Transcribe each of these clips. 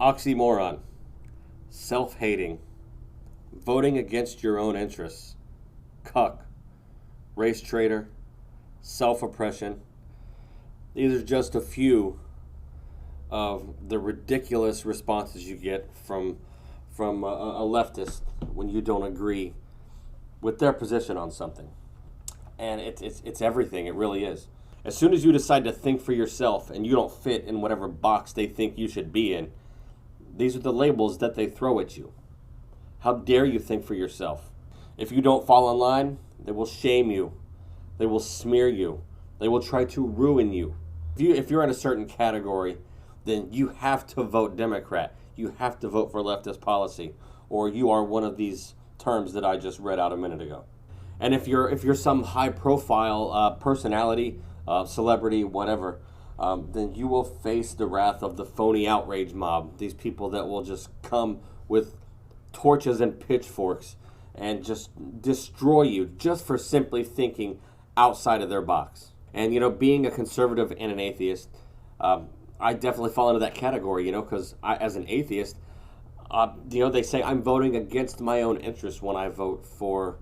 Oxymoron, self-hating, voting against your own interests, cuck, race traitor, self-oppression. These are just a few of the ridiculous responses you get from a leftist when you don't agree with their position on something. And it's everything. It really is. As soon as you decide to think for yourself and you don't fit in whatever box they think you should be in, these are the labels that they throw at you. How dare you think for yourself? If you don't fall in line, they will shame you. They will smear you. They will try to ruin you. If you're in a certain category, then you have to vote Democrat. You have to vote for leftist policy, or you are one of these terms that I just read out a minute ago. And if you're some high-profile personality, celebrity, whatever, then you will face the wrath of the phony outrage mob. These people that will just come with torches and pitchforks and just destroy you just for simply thinking outside of their box. And, being a conservative and an atheist, I definitely fall into that category, because as an atheist, they say I'm voting against my own interests when I vote for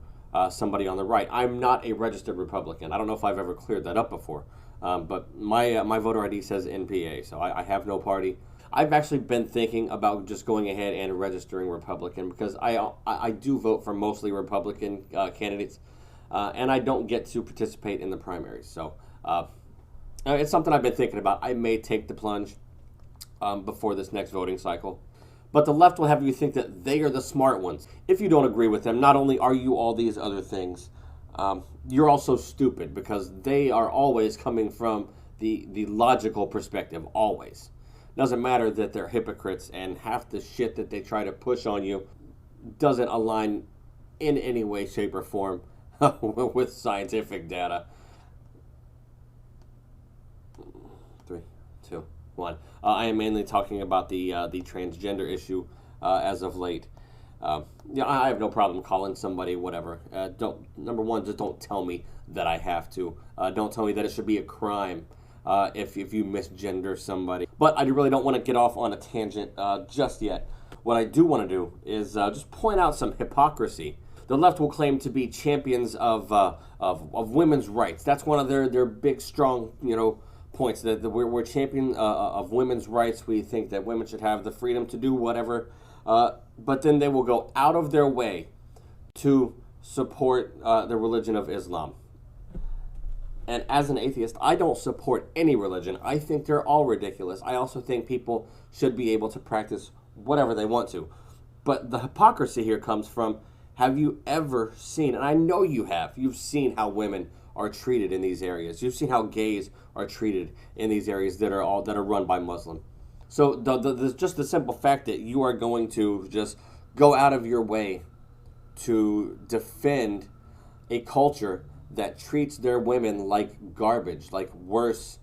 somebody on the right. I'm not a registered Republican. I don't know if I've ever cleared that up before, but my voter ID says NPA, so I have no party. I've actually been thinking about just going ahead and registering Republican because I do vote for mostly Republican candidates, and I don't get to participate in the primaries. So it's something I've been thinking about. I may take the plunge before this next voting cycle. But the left will have you think that they are the smart ones. If you don't agree with them, not only are you all these other things, you're also stupid because they are always coming from the logical perspective, always. Doesn't matter that they're hypocrites and half the shit that they try to push on you doesn't align in any way, shape, or form with scientific data. 3, 2, 1. I am mainly talking about the transgender issue as of late. I have no problem calling somebody whatever. Number one, just don't tell me that I have to. Don't tell me that it should be a crime if you misgender somebody. But I really don't want to get off on a tangent just yet. What I do want to do is just point out some hypocrisy. The left will claim to be champions of women's rights. That's one of their big, strong, points. That we're champion of women's rights. We think that women should have the freedom to do whatever. But then they will go out of their way to support the religion of Islam. And as an atheist, I don't support any religion. I think they're all ridiculous. I also think people should be able to practice whatever they want to. But the hypocrisy here comes from, have you ever seen, and I know you have, you've seen how women are treated in these areas. You've seen how gays are treated in these areas that are run by Muslim. So just the simple fact that you are going to just go out of your way to defend a culture that treats their women like garbage, like worse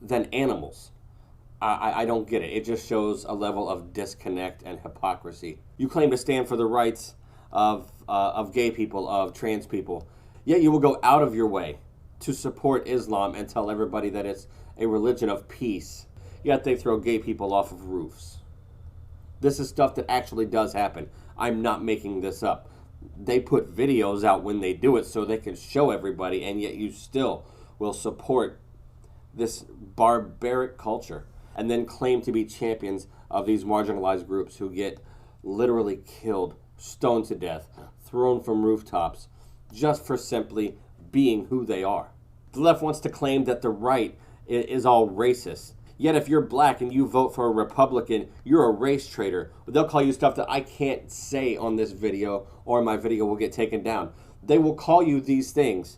than animals. I don't get it. It just shows a level of disconnect and hypocrisy. You claim to stand for the rights of gay people, of trans people, yet you will go out of your way to support Islam and tell everybody that it's a religion of peace, yet they throw gay people off of roofs. This is stuff that actually does happen. I'm not making this up. They put videos out when they do it so they can show everybody, and yet you still will support this barbaric culture and then claim to be champions of these marginalized groups who get literally killed, stoned to death, thrown from rooftops, just for simply being who they are. The left wants to claim that the right is all racist. Yet if you're black and you vote for a Republican, you're a race traitor. They'll call you stuff that I can't say on this video, or my video will get taken down. They will call you these things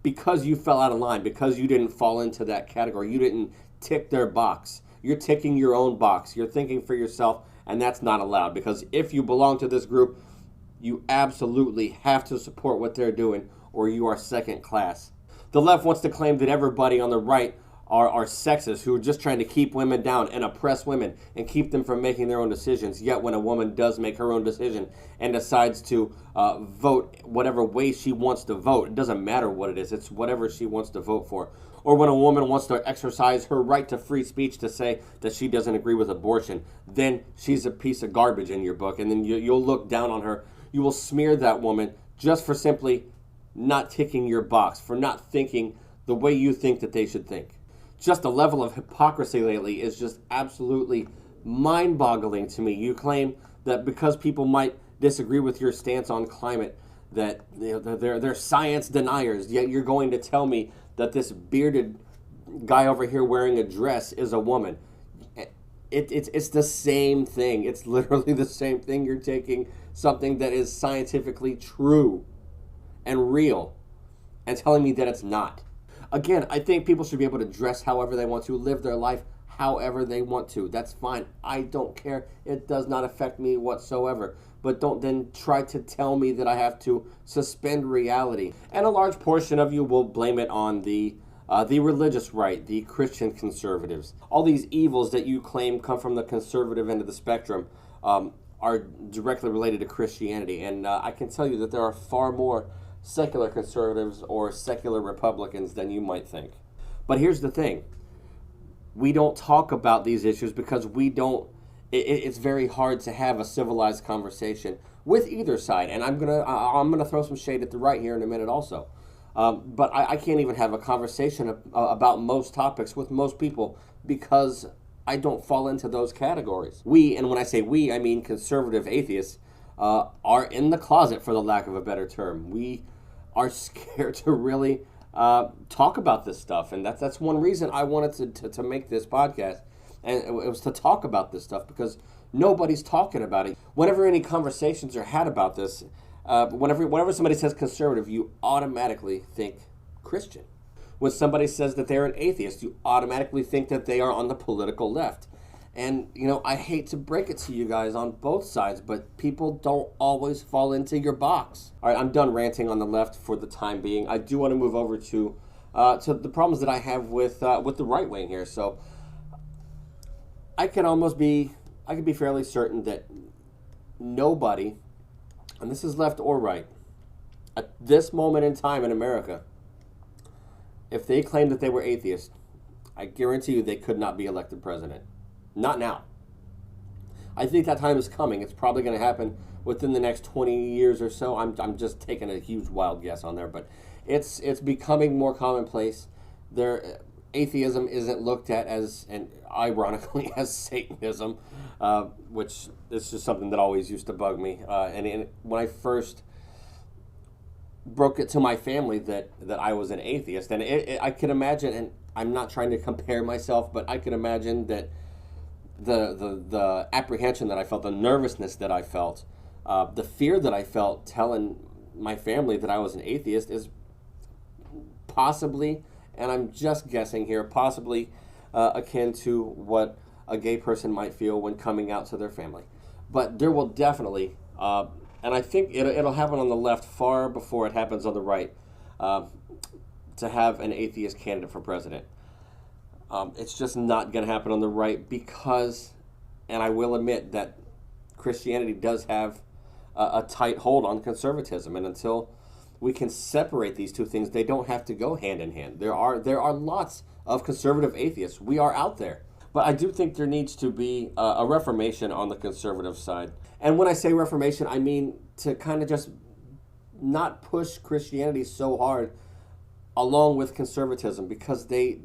because you fell out of line, because you didn't fall into that category. You didn't tick their box. You're ticking your own box. You're thinking for yourself, and that's not allowed, because if you belong to this group, you absolutely have to support what they're doing, or you are second class. The left wants to claim that everybody on the right are sexist, who are just trying to keep women down and oppress women and keep them from making their own decisions. Yet when a woman does make her own decision and decides to vote whatever way she wants to vote, it doesn't matter what it is, it's whatever she wants to vote for. Or when a woman wants to exercise her right to free speech to say that she doesn't agree with abortion, then she's a piece of garbage in your book. And then you'll look down on her. You will smear that woman just for simply not ticking your box, for not thinking the way you think that they should think. Just the level of hypocrisy lately is just absolutely mind-boggling to me. You claim that because people might disagree with your stance on climate, that they're science deniers, yet you're going to tell me that this bearded guy over here wearing a dress is a woman. It's the same thing. It's literally the same thing. You're taking something that is scientifically true and real and telling me that it's not. Again, I think people should be able to dress however they want to, live their life however they want to. That's fine. I don't care. It does not affect me whatsoever. But don't then try to tell me that I have to suspend reality. And a large portion of you will blame it on the religious right, the Christian conservatives. All these evils that you claim come from the conservative end of the spectrum are directly related to Christianity. And I can tell you that there are far more secular conservatives or secular Republicans than you might think. But here's the thing. We don't talk about these issues because it's very hard to have a civilized conversation with either side. And I'm gonna throw some shade at the right here in a minute also. But I can't even have a conversation about most topics with most people because I don't fall into those categories. We, and when I say we, I mean conservative atheists, are in the closet, for the lack of a better term. We are scared to really talk about this stuff, and that's one reason I wanted to make this podcast, and it was to talk about this stuff because nobody's talking about it. Whenever any conversations are had about this, whenever somebody says conservative, you automatically think Christian. When somebody says that they're an atheist, you automatically think that they are on the political left. And, I hate to break it to you guys on both sides, but people don't always fall into your box. All right, I'm done ranting on the left for the time being. I do want to move over to the problems that I have with the right wing here. So I could be fairly certain that nobody, and this is left or right, at this moment in time in America, if they claimed that they were atheists, I guarantee you they could not be elected president. Not now. I think that time is coming. It's probably going to happen within the next 20 years or so. I'm just taking a huge wild guess on there, but it's becoming more commonplace. Atheism isn't looked at as, and ironically, as Satanism, which is just something that always used to bug me. And when I first broke it to my family that I was an atheist, and I could imagine, and I'm not trying to compare myself, but I could imagine that the apprehension that I felt, the nervousness that I felt, the fear that I felt telling my family that I was an atheist is possibly, and I'm just guessing here, possibly akin to what a gay person might feel when coming out to their family. But there will definitely, and I think it'll happen on the left far before it happens on the right, to have an atheist candidate for president. It's just not going to happen on the right because, and I will admit that Christianity does have a tight hold on conservatism, and until we can separate these two things, they don't have to go hand in hand. There are lots of conservative atheists. We are out there. But I do think there needs to be a reformation on the conservative side. And when I say reformation, I mean to kind of just not push Christianity so hard along with conservatism because they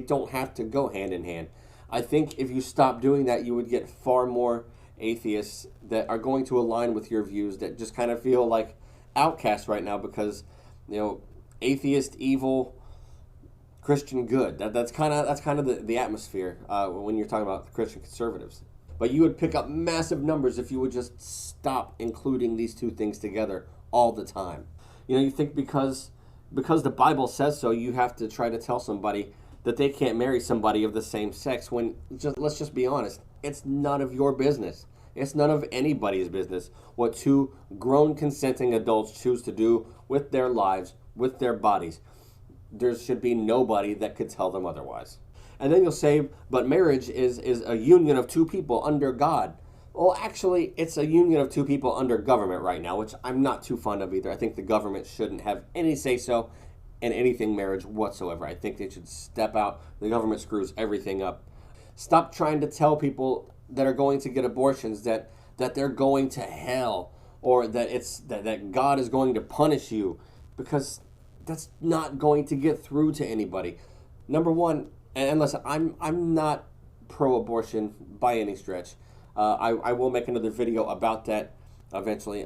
don't have to go hand in hand. I think if you stop doing that, you would get far more atheists that are going to align with your views that just kind of feel like outcasts right now because, atheist, evil, Christian good. That's kind of the atmosphere when you're talking about Christian conservatives. But you would pick up massive numbers if you would just stop including these two things together all the time. You think because the Bible says so, you have to try to tell somebody that they can't marry somebody of the same sex when, let's just be honest, it's none of your business. It's none of anybody's business what two grown consenting adults choose to do with their lives, with their bodies. There should be nobody that could tell them otherwise. And then you'll say, but marriage is a union of two people under God. Well, actually, it's a union of two people under government right now, which I'm not too fond of either. I think the government shouldn't have any say-so in anything marriage whatsoever. I think they should step out. The government screws everything up. Stop trying to tell people that are going to get abortions that they're going to hell, or that God is going to punish you, because that's not going to get through to anybody. Number one, and listen, I'm not pro-abortion by any stretch. I will make another video about that eventually.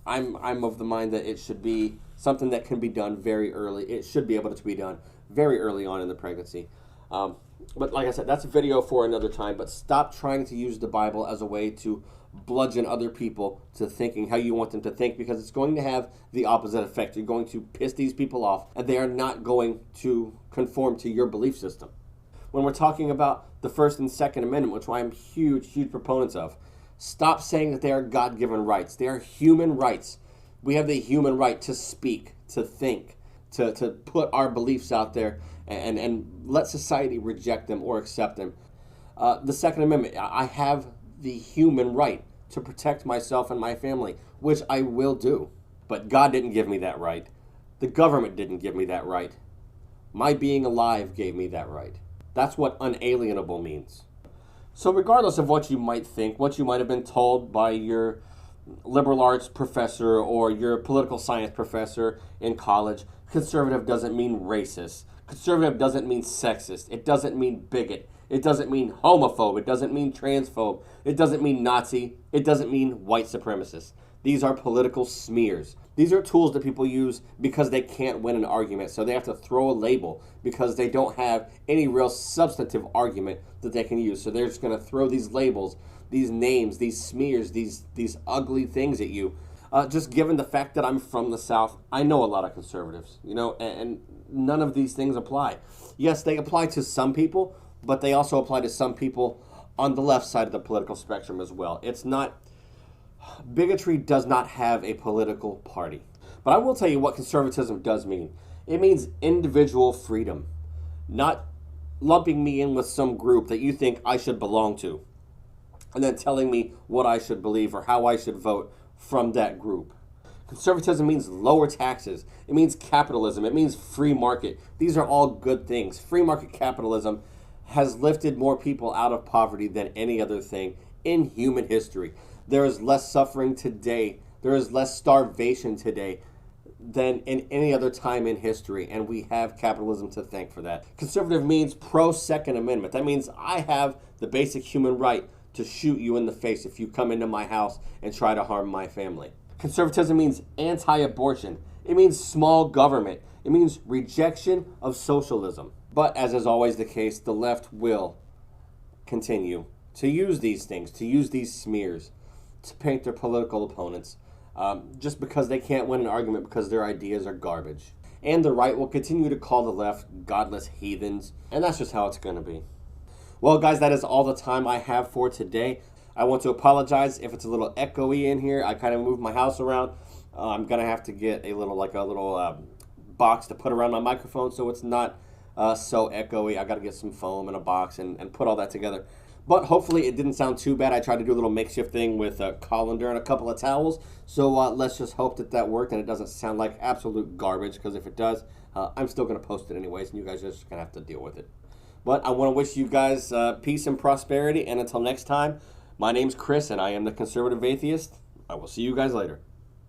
I'm of the mind that it should be something that can be done very early. It should be able to be done very early on in the pregnancy. But like I said, that's a video for another time. But stop trying to use the Bible as a way to bludgeon other people to thinking how you want them to think, because it's going to have the opposite effect. You're going to piss these people off, and they are not going to conform to your belief system. When we're talking about the First and Second Amendment, which I'm huge proponents of, stop saying that they are God-given rights. They are human rights. We have the human right to speak, to think, to put our beliefs out there, and let society reject them or accept them. The Second Amendment, I have the human right to protect myself and my family, which I will do. But God didn't give me that right. The government didn't give me that right. My being alive gave me that right. That's what unalienable means. So regardless of what you might think, what you might have been told by your liberal arts professor or your political science professor in college, conservative doesn't mean racist. Conservative doesn't mean sexist. It doesn't mean bigot. It doesn't mean homophobe. It doesn't mean transphobe. It doesn't mean Nazi. It doesn't mean white supremacist. These are political smears. These are tools that people use because they can't win an argument, so they have to throw a label because they don't have any real substantive argument that they can use. So they're just going to throw these labels, these names, these smears, these ugly things at you. Just given the fact that I'm from the South, I know a lot of conservatives, and none of these things apply. Yes, they apply to some people, but they also apply to some people on the left side of the political spectrum as well. It's not, bigotry does not have a political party. But I will tell you what conservatism does mean. It means individual freedom, not lumping me in with some group that you think I should belong to, and then telling me what I should believe or how I should vote from that group. Conservatism means lower taxes. It means capitalism. It means free market. These are all good things. Free market capitalism has lifted more people out of poverty than any other thing in human history. There is less suffering today. There is less starvation today than in any other time in history, and we have capitalism to thank for that. Conservative means pro-Second Amendment. That means I have the basic human right to shoot you in the face if you come into my house and try to harm my family. Conservatism means anti-abortion. It means small government. It means rejection of socialism. But as is always the case, the left will continue to use these things, to use these smears, to paint their political opponents, just because they can't win an argument because their ideas are garbage. And the right will continue to call the left godless heathens, and that's just how it's going to be. Well, guys, that is all the time I have for today. I want to apologize if it's a little echoey in here. I kind of moved my house around. I'm going to have to get a little box to put around my microphone so it's not so echoey. I got to get some foam and a box and put all that together. But hopefully it didn't sound too bad. I tried to do a little makeshift thing with a colander and a couple of towels. So let's just hope that worked and it doesn't sound like absolute garbage, because if it does, I'm still going to post it anyways, and you guys are just going to have to deal with it. But I want to wish you guys peace and prosperity, and until next time, my name's Chris, and I am the Conservative Atheist. I will see you guys later.